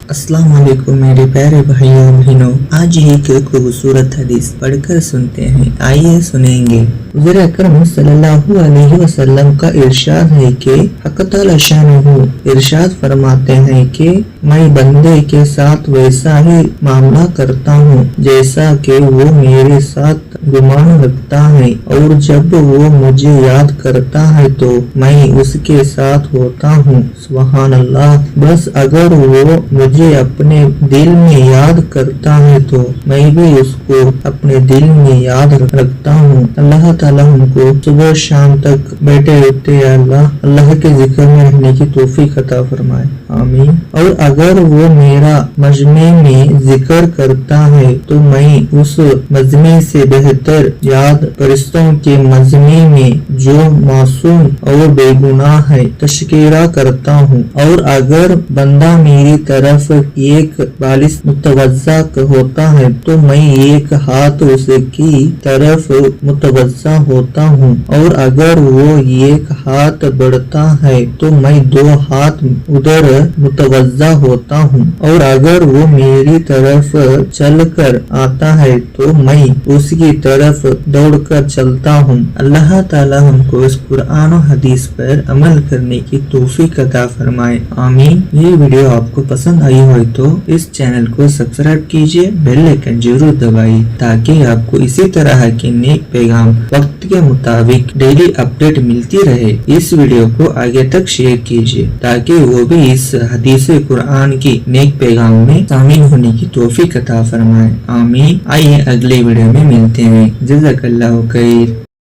अस्सलाम वालेकुम मेरे प्यारे भाइयों बहनों, आज ही एक खूबसूरत हदीस पढ़कर सुनते हैं। आइए सुनेंगे। हुज़ूर अकरम सल्लल्लाहु अलैहि वसल्लम का इरशाद है कि हक़ तआला शानहू इरशाद फरमाते हैं कि मैं बंदे के साथ वैसा ही मामला करता हूँ जैसा कि वो मेरे साथ गुमान रखता है, और जब वो मुझे याद करता है तो मैं उसके साथ होता हूँ। सुभान अल्लाह। बस अगर वो मुझे अपने दिल में याद करता है तो मैं भी उसको अपने दिल में याद रखता हूँ। अल्लाह ताला हमको सुबह शाम तक बैठे रहते अल्लाह के जिक्र में रहने की तौफीक अता फरमाए, आमीन। और अगर वो मेरा मजमे में जिक्र करता है तो मैं उस मजमे से बेहतर याद फरिश्तों के मजमे में जो मासूम और बेगुनाह है तशकीरा करता हूँ। और अगर बंदा मेरी तरफ एक बालिश मुतवज्जा होता है तो मैं एक हाथ उसकी तरफ मुतवज्जा होता हूँ, और अगर वो एक हाथ बढ़ता है तो मैं दो हाथ उधर मुतवज्जा होता हूँ, और अगर वो मेरी तरफ चलकर आता है तो मैं उसकी तरफ दौड़कर चलता हूँ। अल्लाह ताला हमको इस कुरान और हदीस पर अमल करने की तौफीक अता फरमाए, आमीन। ये वीडियो आपको पसंद आई हो तो इस चैनल को सब्सक्राइब कीजिए, बेल आइकन जरूर दबाइए ताकि आपको इसी तरह के नेक पैगाम वक्त के मुताबिक डेली अपडेट मिलती रहे। इस वीडियो को आगे तक शेयर कीजिए ताकि वो भी इस हदीस कुरान की नेक पैगाम में शामिल होने की तौफीक अता फरमाए, आमीन। आइए अगले वीडियो में मिलते हैं। जज़ाकल्लाहु खैर।